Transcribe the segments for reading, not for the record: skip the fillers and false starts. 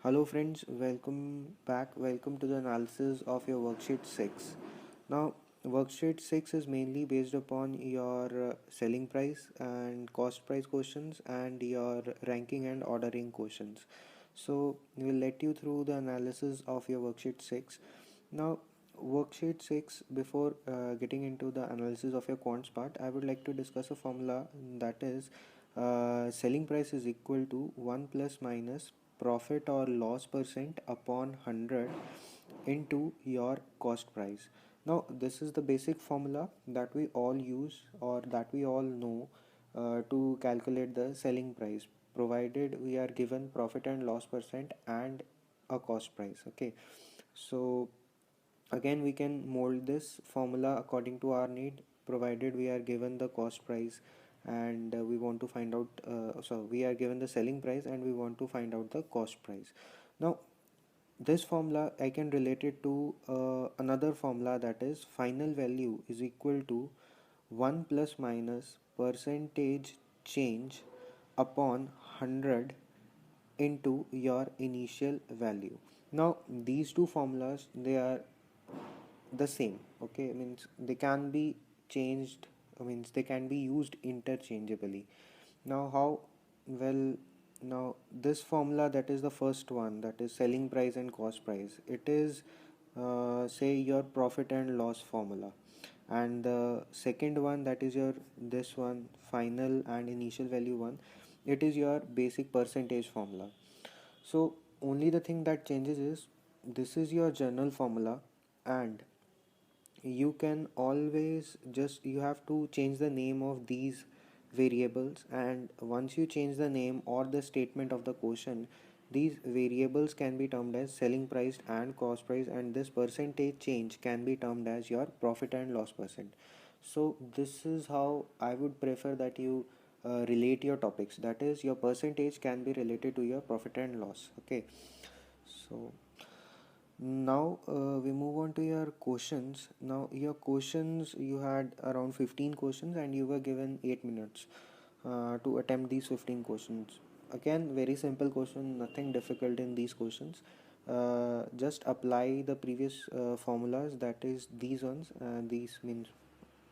Hello friends, welcome back. Welcome to the analysis of your worksheet 6. Now, worksheet 6 is mainly based upon your selling price and cost price questions and your ranking and ordering questions. So, we'll let you through the analysis of your worksheet 6. Now, worksheet 6, before getting into the analysis of your quants part, I would like to discuss a formula that is selling price is equal to 1 plus minus profit or loss percent upon 100 into your cost price. Now, this is the basic formula that we all use or that we all know to calculate the selling price, provided we are given profit and loss percent and a cost price. Okay, so again, we can mold this formula according to our need, provided we are given the cost price and we want to find out, we are given the selling price and we want to find out the cost price. Now, this formula I can relate it to another formula, that is final value is equal to 1 plus minus percentage change upon 100 into your initial value. Now, these two formulas, they are the same. Okay, means they can be changed, means they can be used interchangeably. Now, how? Well, now this formula, that is the first one, that is selling price and cost price, it is say your profit and loss formula, and the second one, that is your this one, final and initial value one, it is your basic percentage formula. So only the thing that changes is this is your general formula, and you can always just, you have to change the name of these variables, and once you change the name or the statement of the question, these variables can be termed as selling price and cost price, and this percentage change can be termed as your profit and loss percent. So this is how I would prefer that you relate your topics, that is your percentage can be related to your profit and loss. Okay, so now we move on to your questions. Now your questions, you had around 15 questions and you were given 8 minutes to attempt these 15 questions. Again, very simple question, nothing difficult in these questions. Just apply the previous formulas, that is these ones. These means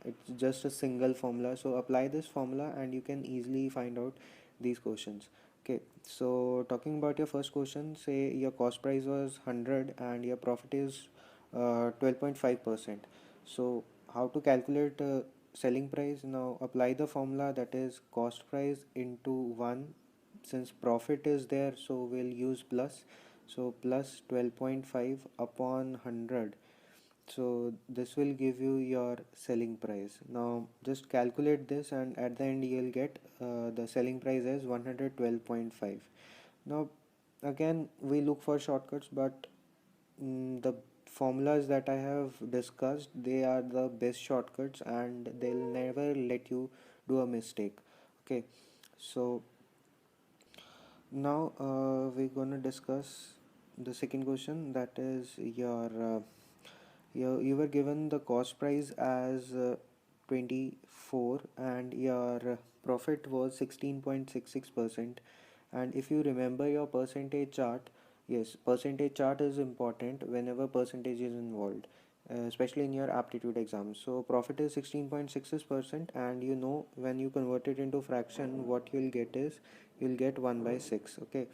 it's just a single formula, so apply this formula and you can easily find out these questions. Okay, so talking about your first question, say your cost price was 100 and your profit is 12.5%. So how to calculate selling price? Now apply the formula, that is cost price into 1. Since profit is there, so we'll use plus, so plus 12.5 upon 100, so this will give you your selling price. Now just calculate this and at the end you'll get the selling price as 112.5. Now again, we look for shortcuts, but the formulas that I have discussed, they are the best shortcuts and they'll never let you do a mistake. Okay, so now we're gonna discuss the second question, that is your you were given the cost price as 24 and your profit was 16.66%. And if you remember your percentage chart, yes, percentage chart is important whenever percentage is involved, especially in your aptitude exam. So profit is 16.66%, and you know when you convert it into fraction, what you'll get is you'll get 1 by 6. Okay,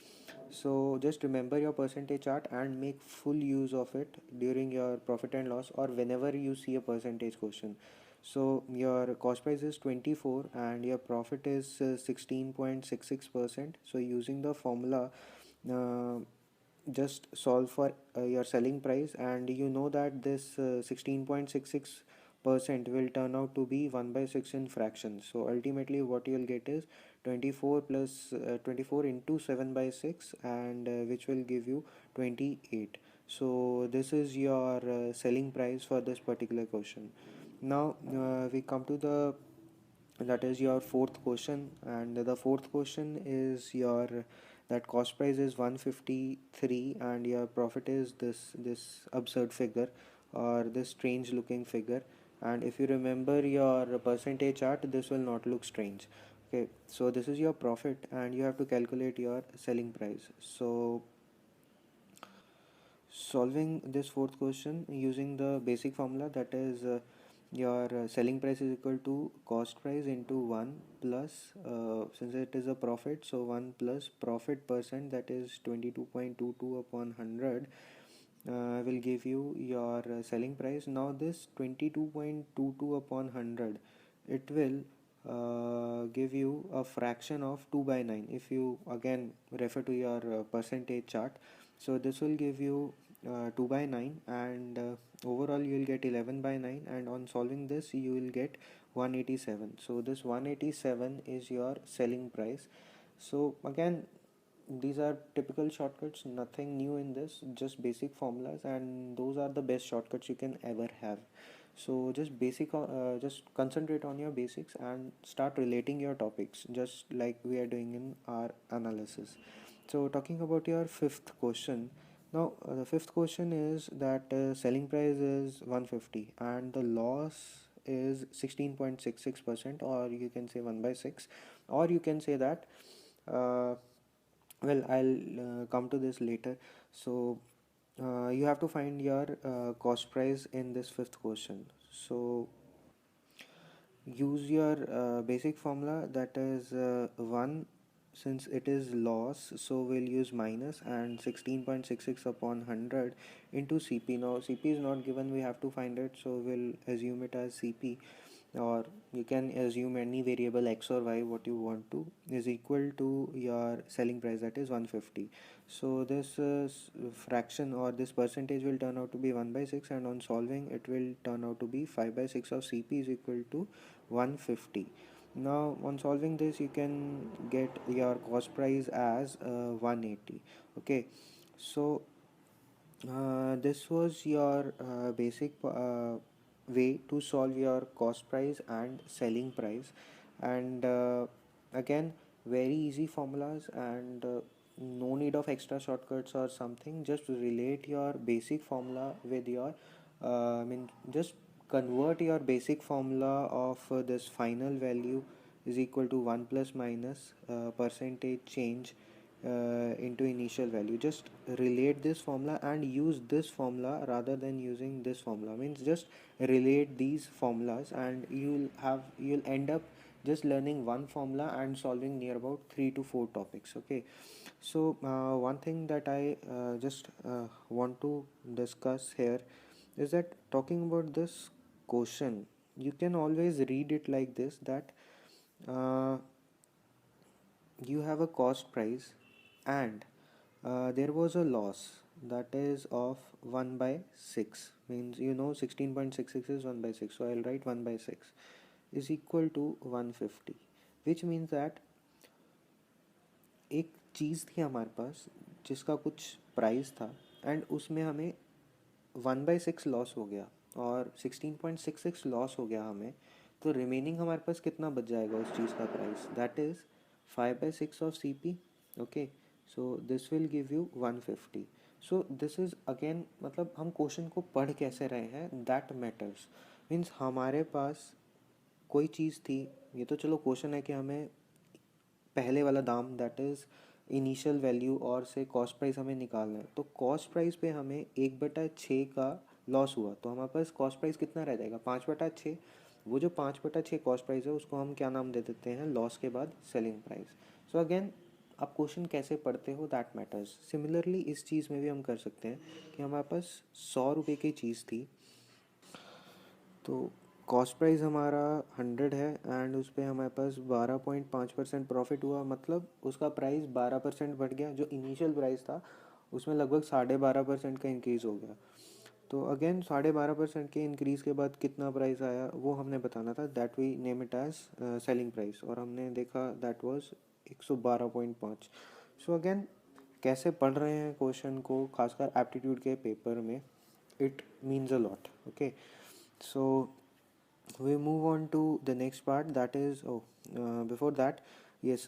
so just remember your percentage chart and make full use of it during your profit and loss or whenever you see a percentage question. So your cost price is 24 and your profit is 16.66%. So using the formula, uh, just solve for your selling price, and you know that this 16.66% will turn out to be 1 by 6 in fractions. So ultimately what you'll get is 24 plus 24 into 7 by 6, and which will give you 28. So this is your selling price for this particular question. Now we come to the, that is your fourth question, and the fourth question is your, that cost price is 153 and your profit is this absurd figure or this strange looking figure. And if you remember your percentage chart, this will not look strange. Okay, so this is your profit and you have to calculate your selling price. So Solving this fourth question using the basic formula, that is your selling price is equal to cost price into 1 plus, since it is a profit, so 1 plus profit percent, that is 22.22 upon 100, will give you your selling price. Now this 22.22 upon 100, it will give you a fraction of 2 by 9 if you again refer to your percentage chart. So this will give you 2 by 9, and overall you will get 11 by 9, and on solving this you will get 187. So this 187 is your selling price. So again, these are typical shortcuts, nothing new in this, just basic formulas, and those are the best shortcuts you can ever have. So just concentrate on your basics and start relating your topics just like we are doing in our analysis. So talking about your fifth question, now the fifth question is that selling price is 150 and the loss is 16.66%, or you can say 1 by 6, or you can say that uh, well, I'll come to this later. So you have to find your cost price in this fifth question. So use your basic formula, that is 1, since it is loss, so we'll use minus, and 16.66 upon 100 into CP. Now CP is not given, we have to find it, so we'll assume it as CP, or you can assume any variable x or y what you want to, is equal to your selling price, that is 150. So this fraction or this percentage will turn out to be 1 by 6, and on solving it will turn out to be 5 by 6 of CP is equal to 150. Now on solving this you can get your cost price as 180. Okay, so this was your basic way to solve your cost price and selling price, and again, very easy formulas, and no need of extra shortcuts or something. Just relate your basic formula with your just convert your basic formula of this final value is equal to 1 plus minus percentage change into initial value. Just relate this formula and use this formula rather than using this formula. Means just relate these formulas and you'll end up just learning one formula and solving near about 3 to 4 topics. Okay, so one thing that I just want to discuss here is that talking about this question, you can always read it like this, that uh, you have a cost price and there was a loss, that is of 1 by 6, means 16.66 is 1 by 6, so I'll write 1 by 6 is equal to 150, which means that एक चीज़ थी हमारे पास जिसका कुछ price था, and उसमें हमें 1/6 loss हो गया और 16.66 लॉस हो गया हमें, तो रिमेनिंग हमारे पास कितना बच जाएगा उस चीज़ का price, that is 5/6 of CP. Okay, so this will give you 150. So this is again, मतलब हम क्वेश्चन को पढ़ कैसे रहे हैं दैट मैटर्स. मीन्स हमारे पास कोई चीज़ थी, ये तो चलो क्वेश्चन है कि हमें पहले वाला दाम, दैट इज़ इनिशियल वैल्यू, और से कॉस्ट प्राइस हमें निकालना है, तो कॉस्ट प्राइस पे हमें 1/6 का लॉस हुआ, तो हमारे पास कॉस्ट प्राइस कितना रह जाएगा, 5/6. वो जो 5/6 कॉस्ट प्राइस है उसको हम क्या नाम दे देते हैं, लॉस के बाद सेलिंग प्राइस. सो अगेन, आप क्वेश्चन कैसे पढ़ते हो दैट मैटर्स. सिमिलरली इस चीज़ में भी हम कर सकते हैं कि हमारे पास 100 रुपये की चीज़ थी, तो कॉस्ट प्राइस हमारा 100 है एंड उस पर हमारे पास 12.5% प्रॉफिट हुआ, मतलब उसका प्राइस 12% बढ़ गया. जो इनिशियल प्राइस था उसमें लगभग 12.5% का इंक्रीज़ हो गया. तो अगेन 12.5% के इंक्रीज़ के बाद कितना प्राइस आया वो हमने बताना था, that we name it as selling price, और हमने देखा दैट वाज 112.5. सो अगेन, कैसे पढ़ रहे हैं क्वेश्चन को, खासकर एप्टीट्यूड के पेपर में, it means a lot. Okay, so we move on to the next part, that is before that, yes,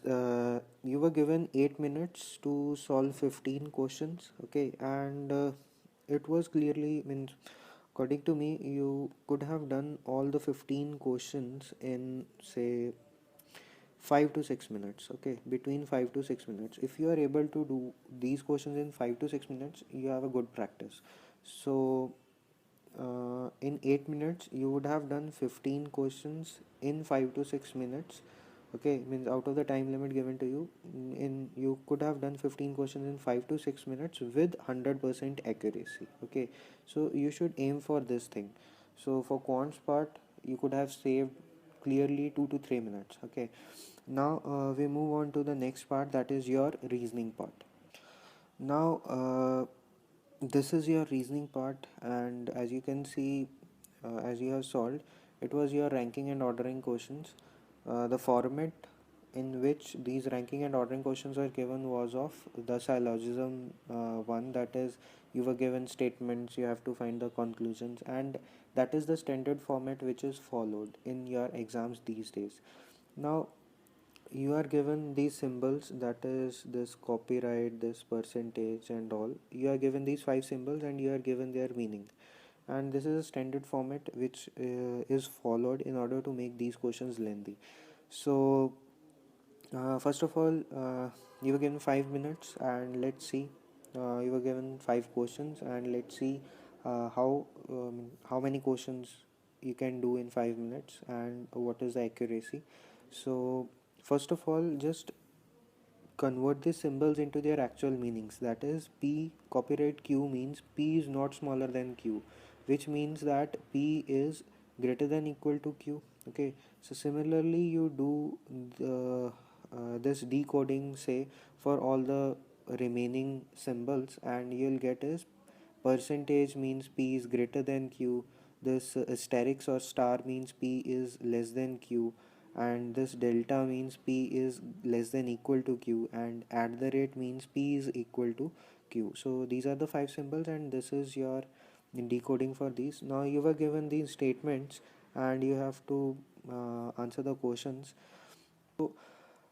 you were given 8 minutes to solve 15 questions. Okay, and it was clearly, means according to me, you could have done all the 15 questions in say 5 to 6 minutes. Okay, between 5 to 6 minutes. If you are able to do these questions in 5 to 6 minutes, you have a good practice. So in 8 minutes you would have done 15 questions in 5 to 6 minutes. Okay, means out of the time limit given to you, in you could have done 15 questions in 5 to 6 minutes with 100% accuracy. Okay, so you should aim for this thing. So for quants part, you could have saved clearly 2 to 3 minutes. Okay, now we move on to the next part, that is your reasoning part. Now this is your reasoning part, and as you can see, as you have solved, it was your ranking and ordering questions. The format in which these ranking and ordering questions were given was of the syllogism one, that is, you were given statements, you have to find the conclusions, and that is the standard format which is followed in your exams these days. Now you are given these symbols, that is this copyright, this percentage and all. You are given these five symbols and you are given their meaning, and this is a standard format which is followed in order to make these questions lengthy. So first of all, you were given 5 minutes, and let's see, you were given five questions, and let's see how many questions you can do in 5 minutes and what is the accuracy. So first of all, just convert these symbols into their actual meanings. That is, P copyright Q means P is not smaller than Q, which means that P is greater than equal to Q. Okay, so similarly, you do this decoding, say, for all the remaining symbols, and you'll get is percentage means P is greater than Q. This asterisk or star means P is less than Q, and this delta means P is less than equal to Q, and at the rate means P is equal to Q. So these are the five symbols, and this is your decoding for these. Now you were given these statements, and you have to answer the questions. So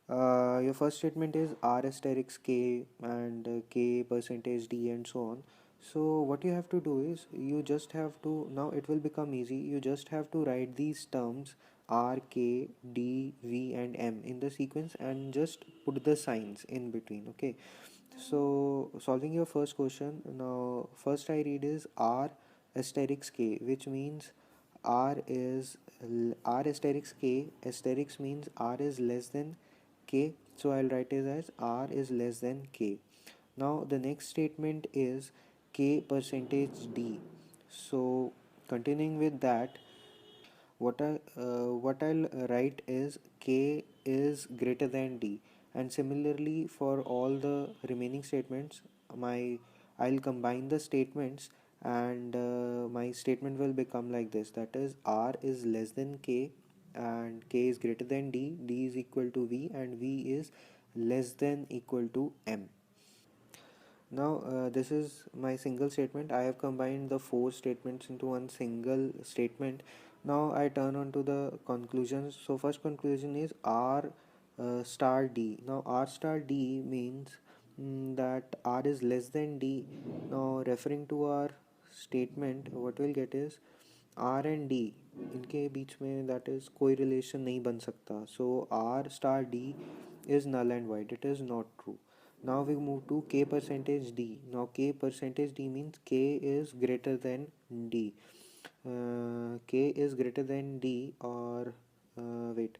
your first statement is R asterisk K and K percentage D and so on. So what you have to do is, you just have to, now it will become easy, you just have to write these terms R, K, D, V and M in the sequence, and just put the signs in between. Okay, so solving your first question, now first I read is R asterisk K, which means R is R asterisk K, asterisk means R is less than K, so I'll write it as R is less than K. Now the next statement is K percentage D. So continuing with that, what I'll write is K is greater than D, and similarly for all the remaining statements, my I'll combine the statements, and my statement will become like this, that is, R is less than K, and K is greater than D, D is equal to V, and V is less than equal to M. Now this is my single statement. I have combined the four statements into one single statement. Now I turn on to the conclusions. So first conclusion is R star D. Now R star D means that R is less than D. Now referring to our statement, what we'll get is R and D इनके बीच में that is कोई relation नहीं बन सकता. So R star D is null and void. It is not true. Now we move to K percentage D. Now K percentage D means K is greater than D. K is greater than D, or wait.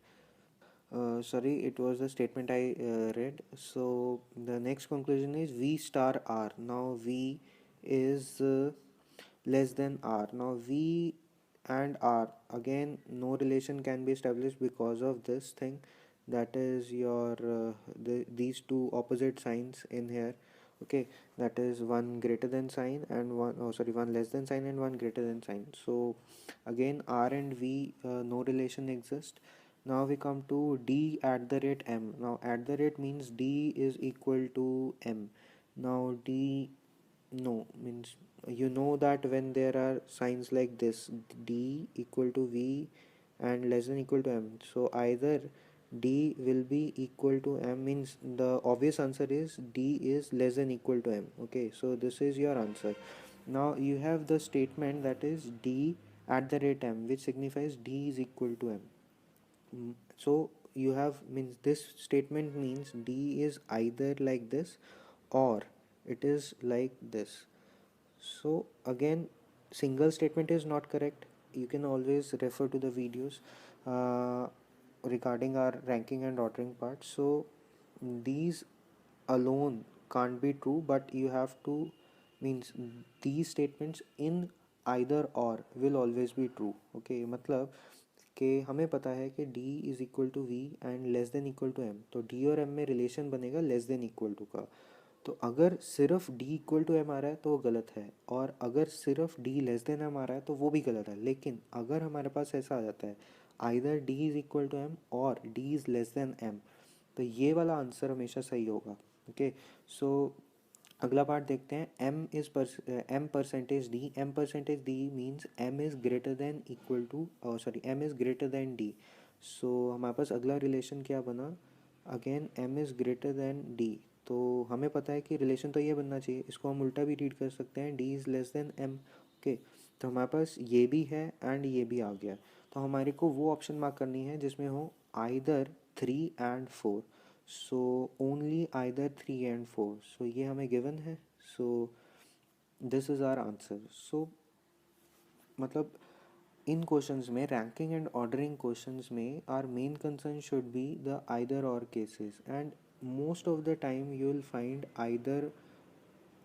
Sorry, it was the statement I read. So the next conclusion is V star R. Now V is less than R. Now V and R, again no relation can be established because of this thing, that is your these two opposite signs in here. Okay, that is one greater than sign and one, oh sorry, one less than sign and one greater than sign. So again R and V, no relation exists. Now we come to D at the rate M. Now at the rate means D is equal to M. Now D, no, means you know that when there are signs like this, D equal to V and less than equal to M, so either D will be equal to M, means the obvious answer is D is less than equal to M. Okay, so this is your answer. Now you have the statement that is D at the rate M, which signifies D is equal to M. So you have means this statement means D is either like this or it is like this. So again, single statement is not correct. You can always refer to the videos uh, regarding our ranking and ordering part. So these alone can't be true, but you have to means these statements in either or will always be true. Okay, मतलब कि हमें पता है कि D is equal to V and less than equal to M, तो D और M में relation बनेगा लेस देन इक्वल टू का। तो अगर सिर्फ D इक्वल टू एम आ रहा है तो वो गलत है, और अगर सिर्फ D लेस देन एम आ रहा है तो वो भी गलत है। लेकिन अगर हमारे पास ऐसा आ जाता है either D is equal to M और D is less than M, तो ये वाला आंसर हमेशा सही होगा। ओके, सो अगला पार्ट देखते हैं। M percentage D, M percentage D means M is greater than equal to sorry M is greater than D. So हमारे पास अगला रिलेशन क्या बना, again M is greater than D. तो हमें पता है कि रिलेशन तो ये बनना चाहिए, इसको हम उल्टा भी रीड कर सकते हैं, D is less than M. Okay, तो हमारे पास ये भी है एंड ये भी आ गया। तो हमारे को वो ऑप्शन मार्क करनी है जिसमें हो either 3 and 4। So only either 3 and 4, so ये हमें गिवन है। So this is our answer. So मतलब इन क्वेश्चंस में, रैंकिंग एंड ऑर्डरिंग क्वेश्चंस में, our main concern should be the either और cases, and most of the time you will find either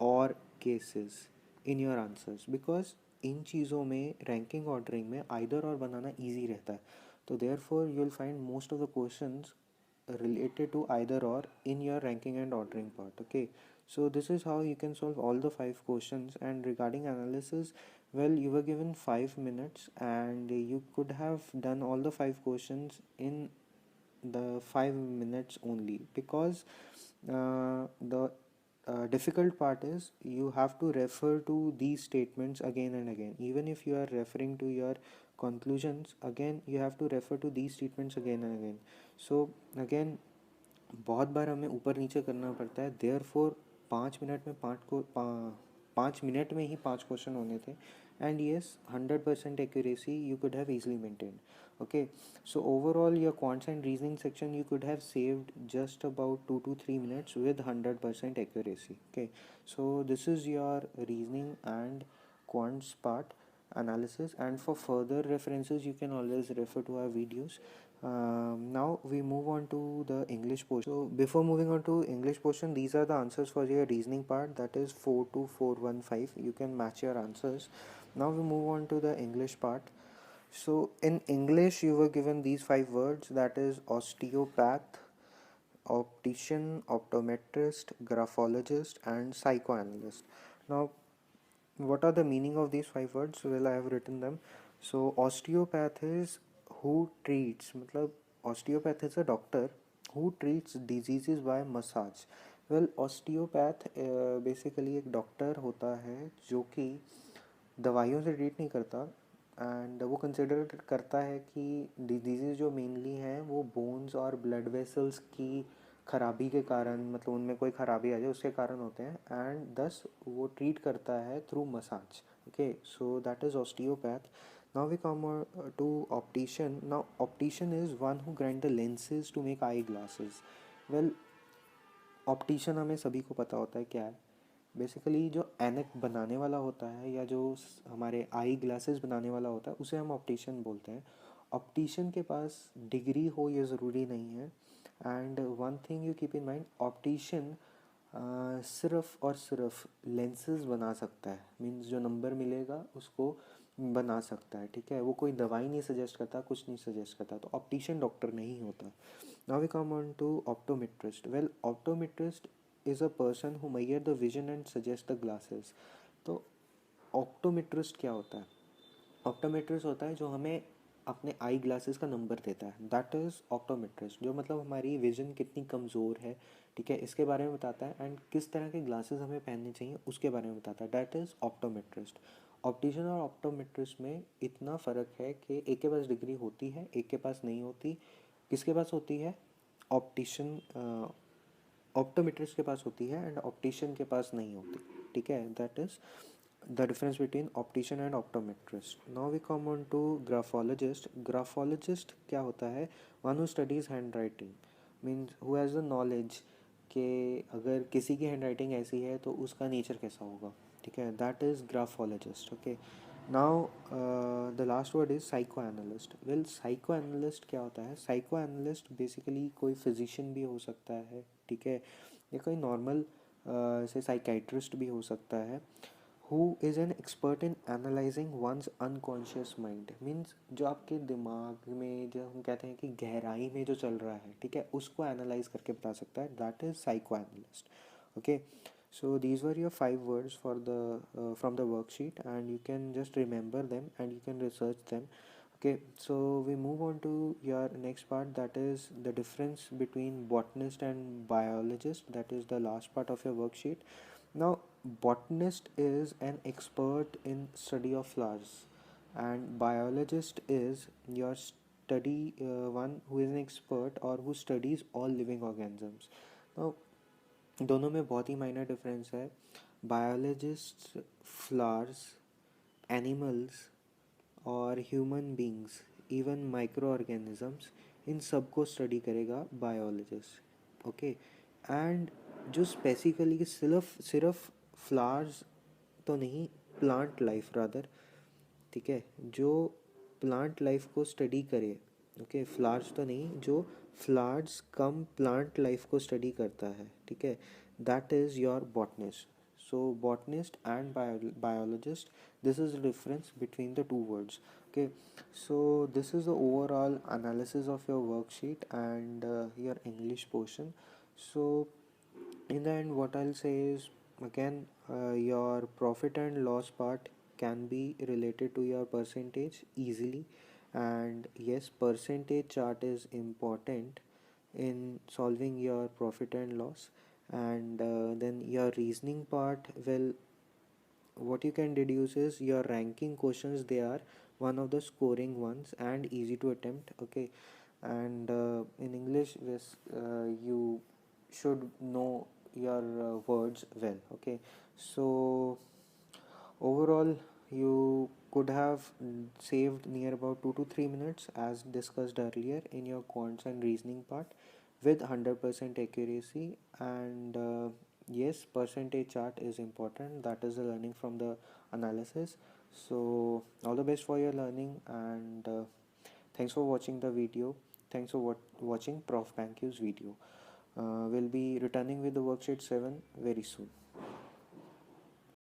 और cases in your answers, because इन चीज़ों में ranking ordering में आइदर और बनाना ईजी रहता है। तो therefore you will find most of the questions related to either or in your ranking and ordering part. Okay, so this is how you can solve all the 5 questions. And regarding analysis, well, you were given 5 minutes and you could have done all the 5 questions in the 5 minutes only, because the difficult part is you have to refer to these statements again and again. Even if you are referring to your conclusions, again you have to refer to these statements again and again. So again, बहुत बार हमें ऊपर नीचे करना पड़ता है, there four 5 minute में 5 minute में ही 5 question होने थे। And yes, 100% accuracy you could have easily maintained. Okay, so overall your quants and reasoning section you could have saved just about 2 to 3 minutes with 100% accuracy. Okay, so this is your reasoning and quants part analysis, and for further references you can always refer to our videos. Now we move on to the English portion. So before moving on to English portion, these are the answers for your reasoning part, that is 4 to 415. You can match your answers. Now we move on to the English part. So in English you were given these 5 words, that is osteopath, optician, optometrist, graphologist and psychoanalyst. Now what are the meaning of these 5 words? Well, I have written them. So osteopath is who treats, मतलब osteopath is a doctor who treats diseases by massage. Well, osteopath basically एक doctor होता है जो कि दवाइयों से treat नहीं करता, एंड वो कंसिडर करता है कि डिजीज़ जो मेनली हैं वो बोन्स और ब्लड वेसल्स की खराबी के कारण, मतलब उनमें कोई खराबी आ जाए उसके कारण होते हैं, एंड दस वो ट्रीट करता है through massage. Okay, so that is osteopath. Now we come to optician. Now optician is one who grind the lenses to make eye glasses. Well, optician हमें सभी को पता होता है क्या है. बेसिकली जो ऐनक बनाने वाला होता है या जो हमारे आई ग्लासेस बनाने वाला होता है उसे हम ऑप्टिशियन बोलते हैं. ऑप्टिशियन के पास डिग्री हो ये ज़रूरी नहीं है. And one thing you keep in mind, optician सिर्फ और सिर्फ लेंसेज बना सकता है. मीन्स जो नंबर मिलेगा उसको बना सकता है. ठीक है, वो कोई दवाई नहीं सजेस्ट करता, कुछ नहीं सजेस्ट करता. तो ऑप्टिशियन डॉक्टर नहीं होता. Now we come on to optometrist. Well, optometrist is a person who measure the vision and suggest the glasses. तो optometrist क्या होता है? optometrist होता है जो हमें अपने आई ग्लासेस का नंबर देता है. That is optometrist. जो मतलब हमारी विजन कितनी कमज़ोर है, ठीक है, इसके बारे में बताता है. एंड किस तरह के ग्लासेस हमें पहनने चाहिए उसके बारे में बताता है. That is optometrist. ऑप्टिशियन और ऑप्टोमेट्रिस्ट में इतना फ़र्क है कि एक के पास डिग्री होती है, एक के पास नहीं होती. किसके पास होती है? ऑप्टिशियन, ऑप्टोमेट्रिस्ट के पास होती है एंड ऑप्टिशियन के पास नहीं होती. ठीक है, that is the difference between optician and optometrist. Now we come on to graphologist. Graphologist क्या होता है? One who studies handwriting, means who has the knowledge कि अगर किसी की हैंडराइटिंग ऐसी है तो उसका नेचर कैसा होगा, ठीक है, that is graphologist. Okay. Now the last word is psycho analyst. Well, psycho analyst क्या होता है? साइको एनालिस्ट बेसिकली कोई फिजिशियन भी हो सकता है, ठीक है, या कोई नॉर्मल से साइकाइट्रिस्ट भी हो सकता है, who is an expert in analyzing one's unconscious mind. Means जो आपके दिमाग में, जो हम कहते हैं कि गहराई में जो चल रहा है, ठीक है, उसको एनालाइज करके बता सकता है. That is psycho analyst. Okay. So these were your 5 words for the from the worksheet, and you can just remember them and you can research them. Okay, so we move on to your next part, that is the difference between botanist and biologist. That is the last part of your worksheet. Now, botanist is an expert in study of flowers, and biologist is your study one who is an expert or who studies all living organisms. Now, दोनों में बहुत ही minor difference है. Biologist flowers, animals और human beings, even micro organisms, इन सब को study करेगा बायोलॉजिस्ट. ओके. एंड जो स्पेसिफिकली सिर्फ सिर्फ फ्लावर्स तो नहीं, प्लांट लाइफ रादर, ठीक है, जो प्लांट लाइफ को स्टडी करे. ओके, फ्लावर्स तो नहीं, जो फ्लावर्स कम प्लांट लाइफ को स्टडी करता है, ठीक है, that is your botanist. So botanist and biologist, this is the difference between the two words. Okay, so this is the overall analysis of your worksheet and your English portion. So in the end, what I'll say is, again, your profit and loss part can be related to your percentage easily. And yes, percentage chart is important in solving your profit and loss. And then your reasoning part, well, what you can deduce is your ranking questions, they are one of the scoring ones and easy to attempt. Okay. And in English, this you should know your words well. Okay. So overall, you could have saved near about 2 to 3 minutes as discussed earlier in your quants and reasoning part with 100% accuracy. And yes, percentage chart is important, that is the learning from the analysis. So all the best for your learning, and thanks for watching the video. Thanks for watching Prof Bankyu's video. We'll be returning with the worksheet 7 very soon.